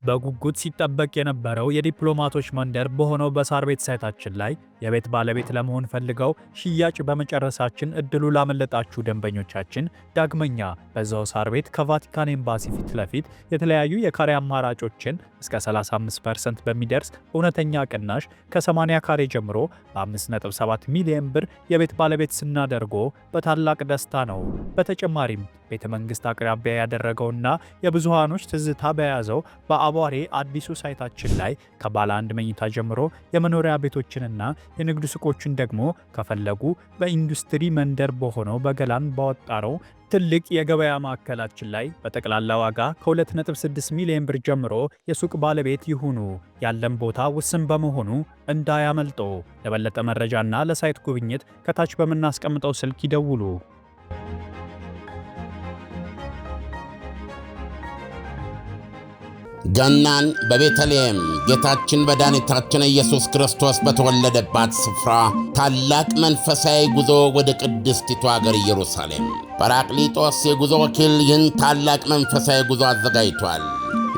በጉጉት ሲጠበቅ የነበረው የዲፕሎማቶች መንደር በሆነው በሳር ቤት ሳይታችን ላይ የቤት ባለቤት ለመሆን ፈልገው ሽያጭ በመጨረሳችን እድሉ ላመለጣችሁ ደንበኞቻችን ዳግመኛ በዛው ሳር ቤት ከቫቲካን ኤምባሲ ፊት ለፊት የተለያዩ የካሬ አማራጮችን እስከ 35% በሚደርስ እውነተኛ ቅናሽ ከ80 ካሬ ጀምሮ በ5.7 ሚሊዮን ብር የቤት ባለቤት ስናደርጎ በታላቅ ደስታ ነው። በተጨማሪም ቤተ መንግስት አቅራቢያ ያደረገውና የብዙሃኖች ትዝታ በያዘው በአቧሬ አዲሱ ሳይታችን ላይ ከባለ አንድ መኝታ ጀምሮ የመኖሪያ ቤቶችንና የንግድ ሱቆችን ደግሞ ከፈለጉ በኢንዱስትሪ መንደር በሆነው በገላን ባወጣረው ትልቅ የገበያ ማዕከላችን ላይ በጠቅላላ ዋጋ ከ2.6 ሚሊዮን ብር ጀምሮ የሱቅ ባለቤት ይሁኑ። ያለን ቦታ ውስን በመሆኑ እንዳያመልጦ። ለበለጠ መረጃና ለሳይት ጉብኝት ከታች በምናስቀምጠው ስልክ ይደውሉ። ገናን በቤተልሔም ጌታችን መድኃኒታችን ኢየሱስ ክርስቶስ በተወለደባት ስፍራ ታላቅ መንፈሳዊ ጉዞ ወደ ቅድስቲቱ አገር ኢየሩሳሌም ጰራቅሊጦስ የጉዞ ወኪል ይህን ታላቅ መንፈሳዊ ጉዞ አዘጋጅቷል።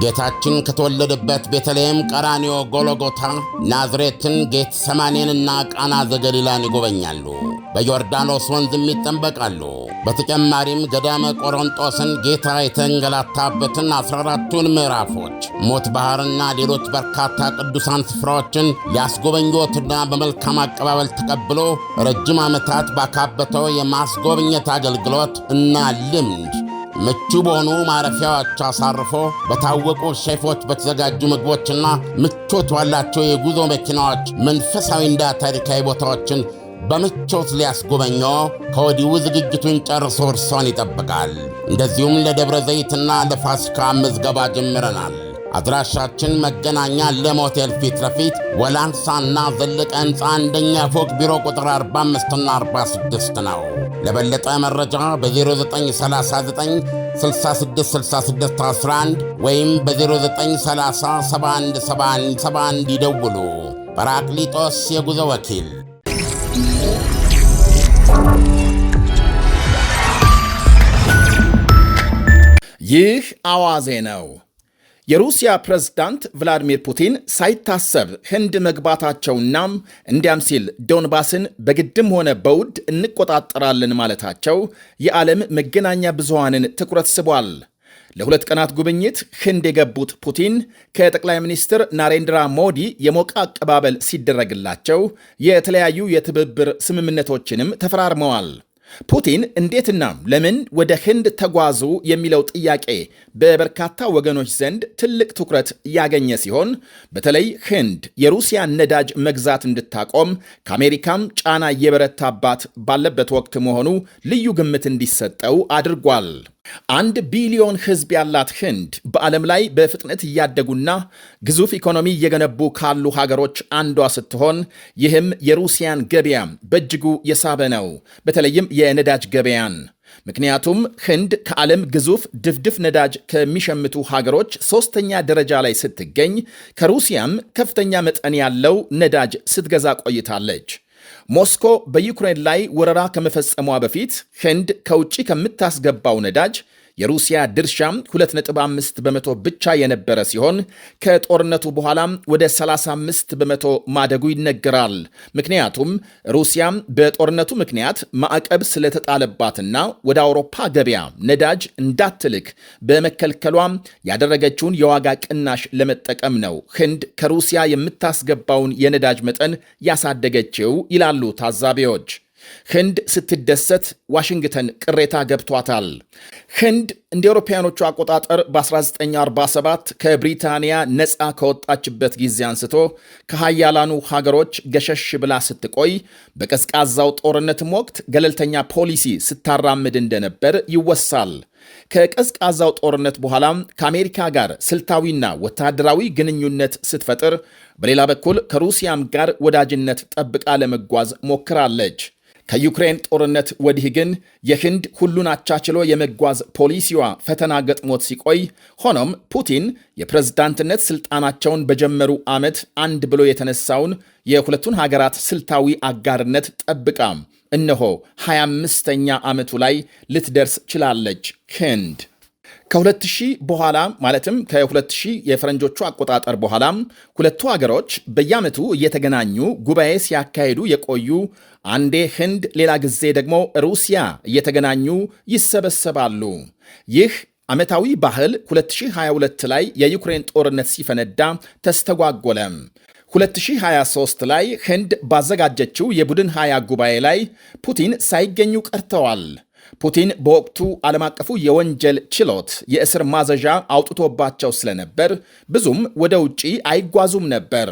ጌታችን ከተወለደበት ቤተልሔም፣ ቀራንዮ፣ ጎልጎታ፣ ናዝሬትን፣ ጌት ሰማኔንና ቃና ዘገሊላን ይጎበኛሉ። በዮርዳኖስ ወንዝም ይጠመቃሉ። በተጨማሪም ገዳመ ቆሮንጦስን ጌታ የተንገላታበትን 14ቱን ምዕራፎች፣ ሞት ባሕርና ሌሎች በርካታ ቅዱሳን ስፍራዎችን ሊያስጎበኞትና በመልካም አቀባበል ተቀብሎ ረጅም ዓመታት ባካበተው የማስጎብኘት አገልግሎት እና ልምድ ምቹ በሆኑ ማረፊያዎች አሳርፎ በታወቁ ሼፎች በተዘጋጁ ምግቦችና ምቾት ባላቸው የጉዞ መኪናዎች መንፈሳዊና ታሪካዊ ቦታዎችን በምቾት ሊያስጎበኞ ከወዲሁ ዝግጅቱን ጨርሶ እርሶን ይጠብቃል። እንደዚሁም ለደብረ ዘይትና ለፋሲካ ምዝገባ ጀምረናል። አድራሻችን መገናኛ ለም ሆቴል ፊት ለፊት ወላንሳና ዘለቀ ሕንፃ አንደኛ ፎቅ ቢሮ ቁጥር 45 እና 46 ነው። ለበለጠ መረጃ በ0939 666611 ወይም በ0930 717171 ይደውሉ። ጰራቅሊጦስ የጉዞ ወኪል። ይህ አዋዜ ነው። የሩሲያ ፕሬዝዳንት ቭላዲሚር ፑቲን ሳይታሰብ ህንድ መግባታቸውና እንዲያም ሲል ዶንባስን በግድም ሆነ በውድ እንቆጣጠራለን ማለታቸው የዓለም መገናኛ ብዙሃንን ትኩረት ስቧል። ለ2 ቀናት ጉብኝት ህንድ የገቡት ፑቲን ከጠቅላይ ሚኒስትር ናሬንድራ ሞዲ የሞቀ አቀባበል ሲደረግላቸው የተለያዩ የትብብር ስምምነቶችንም ተፈራርመዋል። ፑቲን እንዴትና ለምን ወደ ህንድ ተጓዙ የሚለው ጥያቄ በበርካታ ወገኖች ዘንድ ትልቅ ትኩረት ያገኘ ሲሆን በተለይ ህንድ የሩሲያን ነዳጅ መግዛት እንድታቆም ከአሜሪካም ጫና እየበረታባት ባለበት ወቅት መሆኑ ልዩ ግምት እንዲሰጠው አድርጓል። 1 ቢሊዮን ህዝብ ያላት ህንድ በዓለም ላይ በፍጥነት እያደጉና ግዙፍ ኢኮኖሚ እየገነቡ ካሉ ሀገሮች አንዷ ስትሆን ይህም የሩሲያን ገበያ በእጅጉ የሳበ ነው፣ በተለይም የነዳጅ ገበያን። ምክንያቱም ህንድ ከዓለም ግዙፍ ድፍድፍ ነዳጅ ከሚሸምቱ ሀገሮች 3ኛ ደረጃ ላይ ስትገኝ ከሩሲያም ከፍተኛ መጠን ያለው ነዳጅ ስትገዛ ቆይታለች። ሞስኮ በዩክሬን ላይ ወረራ ከመፈጸሟ በፊት ህንድ ከውጭ ከምታስገባው ነዳጅ የሩሲያ ድርሻም 2.5 በመቶ ብቻ የነበረ ሲሆን ከጦርነቱ በኋላም ወደ 35 በመቶ ማደጉ ይነገራል። ምክንያቱም ሩሲያም በጦርነቱ ምክንያት ማዕቀብ ስለተጣለባትና ወደ አውሮፓ ገበያ ነዳጅ እንዳትልክ በመከልከሏም ያደረገችውን የዋጋ ቅናሽ ለመጠቀም ነው ህንድ ከሩሲያ የምታስገባውን የነዳጅ መጠን ያሳደገችው ይላሉ ታዛቢዎች። ህንድ ስትደሰት ዋሽንግተን ቅሬታ ገብቷታል። ህንድ እንደ አውሮፓውያኖቹ አቆጣጠር በ1947 ከብሪታንያ ነፃ ከወጣችበት ጊዜ አንስቶ ከሃያላኑ ሀገሮች ገሸሽ ብላ ስትቆይ በቀዝቃዛው ጦርነትም ወቅት ገለልተኛ ፖሊሲ ስታራምድ እንደነበር ይወሳል። ከቀዝቃዛው ጦርነት በኋላም ከአሜሪካ ጋር ስልታዊና ወታደራዊ ግንኙነት ስትፈጥር፣ በሌላ በኩል ከሩሲያም ጋር ወዳጅነት ጠብቃ ለመጓዝ ሞክራለች። ከዩክሬን ጦርነት ወዲህ ግን የህንድ ሁሉን አቻችሎ የመጓዝ ፖሊሲዋ ፈተና ገጥሞት ሲቆይ፣ ሆኖም ፑቲን የፕሬዝዳንትነት ስልጣናቸውን በጀመሩ ዓመት አንድ ብሎ የተነሳውን የሁለቱን ሀገራት ስልታዊ አጋርነት ጠብቃ እነሆ 25ኛ ዓመቱ ላይ ልትደርስ ችላለች ህንድ። ከ2000 በኋላ ማለትም ከ2000 የፈረንጆቹ አቆጣጠር በኋላም ሁለቱ ሀገሮች በየዓመቱ እየተገናኙ ጉባኤ ሲያካሂዱ የቆዩ አንዴ ህንድ ሌላ ጊዜ ደግሞ ሩሲያ እየተገናኙ ይሰበሰባሉ። ይህ ዓመታዊ ባህል 2022 ላይ የዩክሬን ጦርነት ሲፈነዳ ተስተጓጎለ። 2023 ላይ ህንድ ባዘጋጀችው የቡድን 20 ጉባኤ ላይ ፑቲን ሳይገኙ ቀርተዋል። ፑቲን በወቅቱ ዓለም አቀፉ የወንጀል ችሎት የእስር ማዘዣ አውጥቶባቸው ስለነበር ብዙም ወደ ውጪ አይጓዙም ነበር።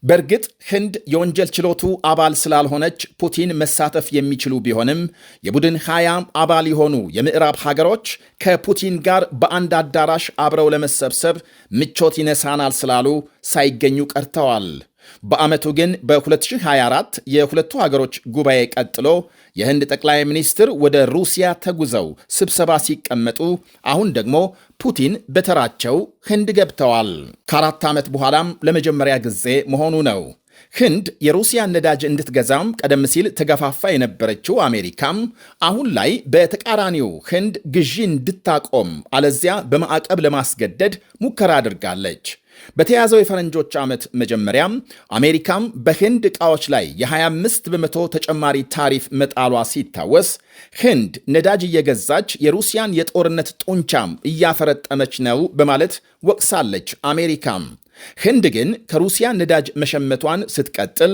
በእርግጥ ህንድ የወንጀል ችሎቱ አባል ስላልሆነች ፑቲን መሳተፍ የሚችሉ ቢሆንም የቡድን 20 አባል የሆኑ የምዕራብ ሀገሮች ከፑቲን ጋር በአንድ አዳራሽ አብረው ለመሰብሰብ ምቾት ይነሳናል ስላሉ ሳይገኙ ቀርተዋል። በዓመቱ ግን በ2024 የሁለቱ ሀገሮች ጉባኤ ቀጥሎ የህንድ ጠቅላይ ሚኒስትር ወደ ሩሲያ ተጉዘው ስብሰባ ሲቀመጡ አሁን ደግሞ ፑቲን በተራቸው ህንድ ገብተዋል። ከ4 ዓመት በኋላም ለመጀመሪያ ጊዜ መሆኑ ነው። ህንድ የሩሲያን ነዳጅ እንድትገዛም ቀደም ሲል ተገፋፋ የነበረችው አሜሪካም አሁን ላይ በተቃራኒው ህንድ ግዢ እንድታቆም አለዚያ በማዕቀብ ለማስገደድ ሙከራ አድርጋለች። በተያዘው የፈረንጆች ዓመት መጀመሪያም አሜሪካም በህንድ ዕቃዎች ላይ የ25 በመቶ ተጨማሪ ታሪፍ መጣሏ ሲታወስ ህንድ ነዳጅ እየገዛች የሩሲያን የጦርነት ጡንቻም እያፈረጠመች ነው በማለት ወቅሳለች። አሜሪካም ህንድ ግን ከሩሲያ ነዳጅ መሸመቷን ስትቀጥል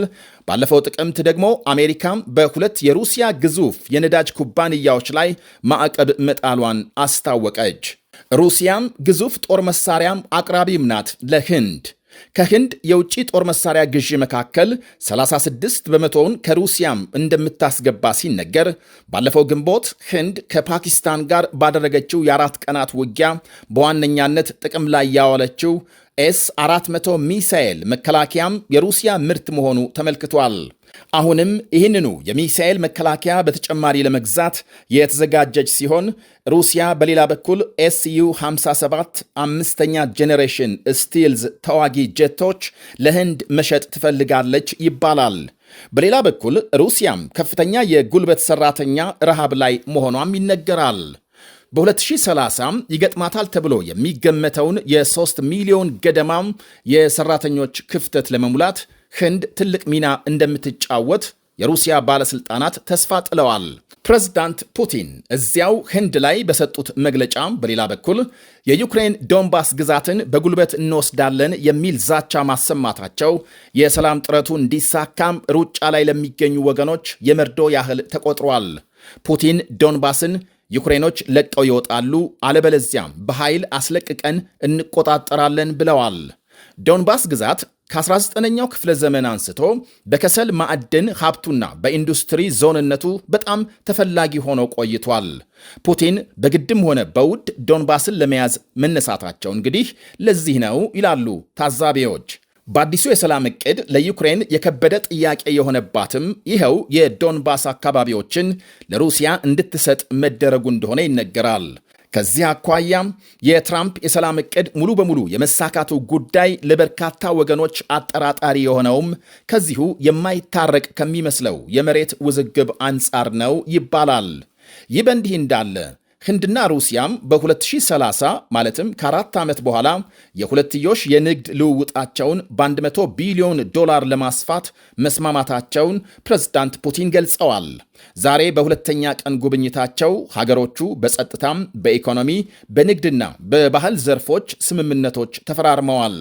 ባለፈው ጥቅምት ደግሞ አሜሪካም በሁለት የሩሲያ ግዙፍ የነዳጅ ኩባንያዎች ላይ ማዕቀብ መጣሏን አስታወቀች። ሩሲያም ግዙፍ ጦር መሳሪያም አቅራቢም ናት ለህንድ። ከህንድ የውጭ ጦር መሳሪያ ግዢ መካከል 36 በመቶውን ከሩሲያም እንደምታስገባ ሲነገር ባለፈው ግንቦት ህንድ ከፓኪስታን ጋር ባደረገችው የ4 ቀናት ውጊያ በዋነኛነት ጥቅም ላይ ያዋለችው ኤስ-400 ሚሳኤል መከላከያም የሩሲያ ምርት መሆኑ ተመልክቷል። አሁንም ይህንኑ የሚሳኤል መከላከያ በተጨማሪ ለመግዛት የተዘጋጀች ሲሆን ሩሲያ በሌላ በኩል ኤስዩ-57 5ኛ ጄኔሬሽን ስቲልዝ ተዋጊ ጄቶች ለህንድ መሸጥ ትፈልጋለች ይባላል። በሌላ በኩል ሩሲያም ከፍተኛ የጉልበት ሰራተኛ ረሃብ ላይ መሆኗም ይነገራል። በ2030 ይገጥማታል ተብሎ የሚገመተውን የ3 ሚሊዮን ገደማም የሰራተኞች ክፍተት ለመሙላት ህንድ ትልቅ ሚና እንደምትጫወት የሩሲያ ባለስልጣናት ተስፋ ጥለዋል። ፕሬዝዳንት ፑቲን እዚያው ህንድ ላይ በሰጡት መግለጫ በሌላ በኩል የዩክሬን ዶንባስ ግዛትን በጉልበት እንወስዳለን የሚል ዛቻ ማሰማታቸው የሰላም ጥረቱ እንዲሳካም ሩጫ ላይ ለሚገኙ ወገኖች የመርዶ ያህል ተቆጥሯል። ፑቲን ዶንባስን ዩክሬኖች ለቀው ይወጣሉ፣ አለበለዚያም በኃይል አስለቅቀን እንቆጣጠራለን ብለዋል። ዶንባስ ግዛት ከ19ኛው ክፍለ ዘመን አንስቶ በከሰል ማዕድን ሀብቱና በኢንዱስትሪ ዞንነቱ በጣም ተፈላጊ ሆኖ ቆይቷል። ፑቲን በግድም ሆነ በውድ ዶንባስን ለመያዝ መነሳታቸው እንግዲህ ለዚህ ነው ይላሉ ታዛቢዎች። በአዲሱ የሰላም ዕቅድ ለዩክሬን የከበደ ጥያቄ የሆነባትም ይኸው የዶንባስ አካባቢዎችን ለሩሲያ እንድትሰጥ መደረጉ እንደሆነ ይነገራል። ከዚህ አኳያም የትራምፕ የሰላም ዕቅድ ሙሉ በሙሉ የመሳካቱ ጉዳይ ለበርካታ ወገኖች አጠራጣሪ የሆነውም ከዚሁ የማይታረቅ ከሚመስለው የመሬት ውዝግብ አንጻር ነው ይባላል። ይህ በእንዲህ እንዳለ ህንድና ሩሲያም በ2030 ማለትም ከ4 ዓመት በኋላ የሁለትዮሽ የንግድ ልውውጣቸውን በ100 ቢሊዮን ዶላር ለማስፋት መስማማታቸውን ፕሬዝዳንት ፑቲን ገልጸዋል። ዛሬ በሁለተኛ ቀን ጉብኝታቸው ሀገሮቹ በጸጥታም፣ በኢኮኖሚ፣ በንግድና በባህል ዘርፎች ስምምነቶች ተፈራርመዋል።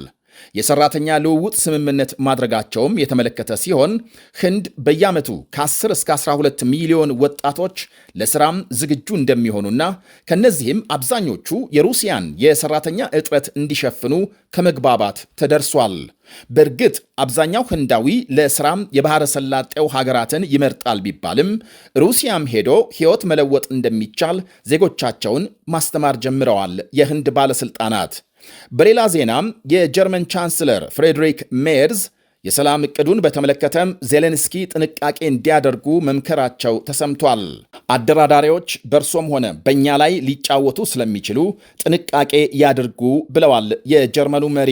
የሰራተኛ ልውውጥ ስምምነት ማድረጋቸውም የተመለከተ ሲሆን ህንድ በየዓመቱ ከ10 እስከ 12 ሚሊዮን ወጣቶች ለስራም ዝግጁ እንደሚሆኑና ከነዚህም አብዛኞቹ የሩሲያን የሰራተኛ እጥረት እንዲሸፍኑ ከመግባባት ተደርሷል። በእርግጥ አብዛኛው ህንዳዊ ለስራም የባህረ ሰላጤው ሀገራትን ይመርጣል ቢባልም ሩሲያም ሄዶ ሕይወት መለወጥ እንደሚቻል ዜጎቻቸውን ማስተማር ጀምረዋል የህንድ ባለስልጣናት። በሌላ ዜናም የጀርመን ቻንስለር ፍሬድሪክ ሜርዝ የሰላም ዕቅዱን በተመለከተም ዜሌንስኪ ጥንቃቄ እንዲያደርጉ መምከራቸው ተሰምቷል። አደራዳሪዎች በእርሶም ሆነ በእኛ ላይ ሊጫወቱ ስለሚችሉ ጥንቃቄ ያድርጉ ብለዋል የጀርመኑ መሪ።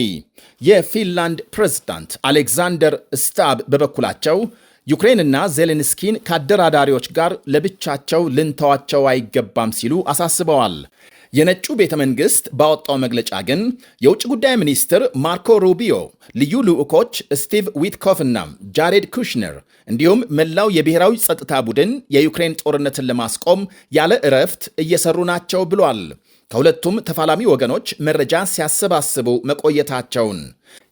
የፊንላንድ ፕሬዝዳንት አሌክዛንደር ስታብ በበኩላቸው ዩክሬንና ዜሌንስኪን ከአደራዳሪዎች ጋር ለብቻቸው ልንተዋቸው አይገባም ሲሉ አሳስበዋል። የነጩ ቤተ መንግሥት ባወጣው መግለጫ ግን የውጭ ጉዳይ ሚኒስትር ማርኮ ሩቢዮ፣ ልዩ ልዑኮች ስቲቭ ዊትኮፍ እና ጃሬድ ኩሽነር እንዲሁም መላው የብሔራዊ ጸጥታ ቡድን የዩክሬን ጦርነትን ለማስቆም ያለ እረፍት እየሰሩ ናቸው ብሏል። ከሁለቱም ተፋላሚ ወገኖች መረጃ ሲያሰባስቡ መቆየታቸውን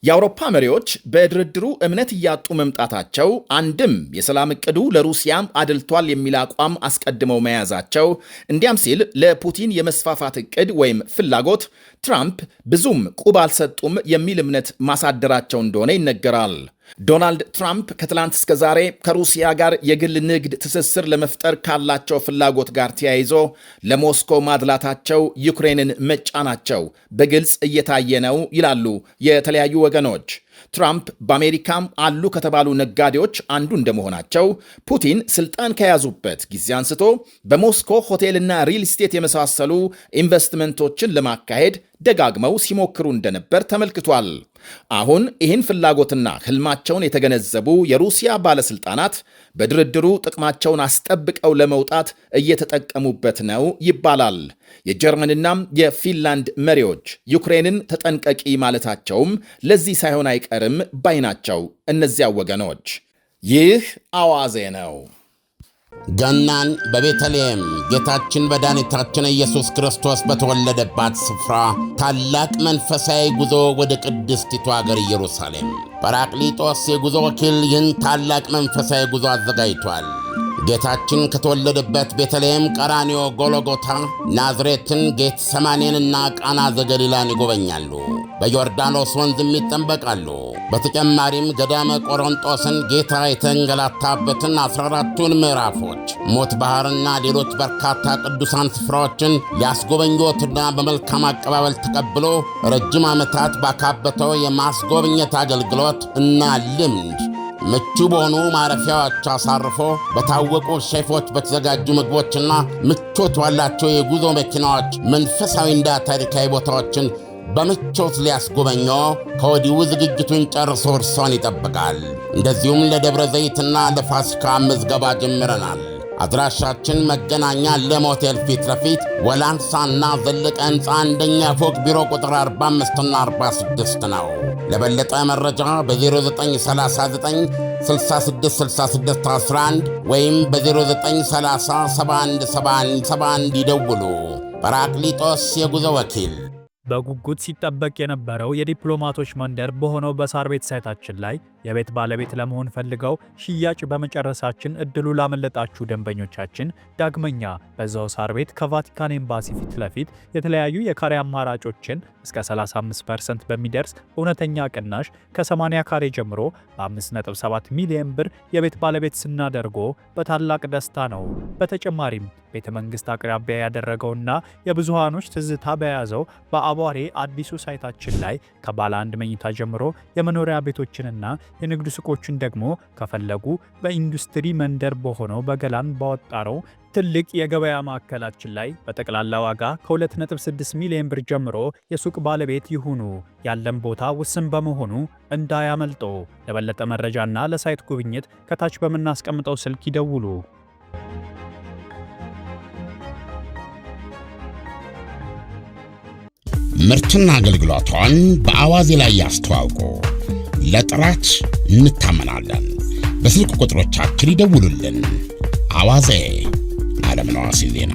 የአውሮፓ መሪዎች በድርድሩ እምነት እያጡ መምጣታቸው አንድም የሰላም ዕቅዱ ለሩሲያም አድልቷል የሚል አቋም አስቀድመው መያዛቸው፣ እንዲያም ሲል ለፑቲን የመስፋፋት ዕቅድ ወይም ፍላጎት ትራምፕ ብዙም ቁብ አልሰጡም የሚል እምነት ማሳደራቸው እንደሆነ ይነገራል። ዶናልድ ትራምፕ ከትላንት እስከ ዛሬ ከሩሲያ ጋር የግል ንግድ ትስስር ለመፍጠር ካላቸው ፍላጎት ጋር ተያይዞ ለሞስኮ ማድላታቸው፣ ዩክሬንን መጫናቸው በግልጽ እየታየ ነው ይላሉ የተለያዩ ወገኖች። ትራምፕ በአሜሪካም አሉ ከተባሉ ነጋዴዎች አንዱ እንደመሆናቸው ፑቲን ስልጣን ከያዙበት ጊዜ አንስቶ በሞስኮ ሆቴልና ሪል ስቴት የመሳሰሉ ኢንቨስትመንቶችን ለማካሄድ ደጋግመው ሲሞክሩ እንደነበር ተመልክቷል። አሁን ይህን ፍላጎትና ህልማቸውን የተገነዘቡ የሩሲያ ባለስልጣናት በድርድሩ ጥቅማቸውን አስጠብቀው ለመውጣት እየተጠቀሙበት ነው ይባላል። የጀርመንና የፊንላንድ መሪዎች ዩክሬንን ተጠንቀቂ ማለታቸውም ለዚህ ሳይሆን አይቀርም ባይ ናቸው እነዚያ ወገኖች። ይህ አዋዜ ነው። ገናን በቤተልሔም ጌታችን መድኃኒታችን ኢየሱስ ክርስቶስ በተወለደባት ስፍራ ታላቅ መንፈሳዊ ጉዞ ወደ ቅድስቲቱ አገር ኢየሩሳሌም ጰራቅሊጦስ የጉዞ ወኪል ይህን ታላቅ መንፈሳዊ ጉዞ አዘጋጅቷል። ጌታችን ከተወለደበት ቤተልሔም፣ ቀራንዮ፣ ጎልጎታ፣ ናዝሬትን፣ ጌት ሰማኔንና ቃና ዘገሊላን ይጎበኛሉ። በዮርዳኖስ ወንዝም ይጠመቃሉ። በተጨማሪም ገዳመ ቆሮንጦስን ጌታ የተንገላታበትን 14ቱን ምዕራፎች፣ ሞት ባሕርና ሌሎች በርካታ ቅዱሳን ስፍራዎችን ሊያስጎበኞትና በመልካም አቀባበል ተቀብሎ ረጅም ዓመታት ባካበተው የማስጎብኘት አገልግሎት እና ልምድ ምቹ በሆኑ ማረፊያዎች አሳርፎ በታወቁ ሼፎች በተዘጋጁ ምግቦችና ምቾት ባላቸው የጉዞ መኪናዎች መንፈሳዊና ታሪካዊ ቦታዎችን በምቾት ሊያስጎበኞ ከወዲሁ ዝግጅቱን ጨርሶ እርሶን ይጠብቃል። እንደዚሁም ለደብረ ዘይትና ለፋሲካ ምዝገባ ጀምረናል። አድራሻችን መገናኛ ለም ሆቴል ፊት ለፊት ወላንሳና ዘለቀ ሕንፃ አንደኛ ፎቅ ቢሮ ቁጥር 45ና 46 ነው። ለበለጠ መረጃ በ0939 666611 ወይም በ0930 717171 ይደውሉ። ጰራቅሊጦስ የጉዞ ወኪል። በጉጉት ሲጠበቅ የነበረው የዲፕሎማቶች መንደር በሆነው በሳር ቤት ሳይታችን ላይ የቤት ባለቤት ለመሆን ፈልገው ሽያጭ በመጨረሳችን እድሉ ላመለጣችሁ ደንበኞቻችን ዳግመኛ በዛው ሳር ቤት ከቫቲካን ኤምባሲ ፊት ለፊት የተለያዩ የካሬ አማራጮችን እስከ 35% በሚደርስ እውነተኛ ቅናሽ ከ80 ካሬ ጀምሮ በ5.7 ሚሊዮን ብር የቤት ባለቤት ስናደርጎ በታላቅ ደስታ ነው። በተጨማሪም ቤተ መንግሥት አቅራቢያ ያደረገውና የብዙሃኖች ትዝታ በያዘው በአቧሬ አዲሱ ሳይታችን ላይ ከባለ አንድ መኝታ ጀምሮ የመኖሪያ ቤቶችንና የንግድ ሱቆችን ደግሞ ከፈለጉ በኢንዱስትሪ መንደር በሆነው በገላን ባወጣረው ትልቅ የገበያ ማዕከላችን ላይ በጠቅላላ ዋጋ ከ2.6 ሚሊዮን ብር ጀምሮ የሱቅ ባለቤት ይሁኑ። ያለን ቦታ ውስን በመሆኑ እንዳያመልጦ። ለበለጠ መረጃና ለሳይት ጉብኝት ከታች በምናስቀምጠው ስልክ ይደውሉ። ምርትና አገልግሎቷን በአዋዜ ላይ ያስተዋውቁ። ለጥራች እንታመናለን። በስልክ ቁጥሮቻችን ይደውሉልን። አዋዜ ዓለምነህ ዋሴ ዜና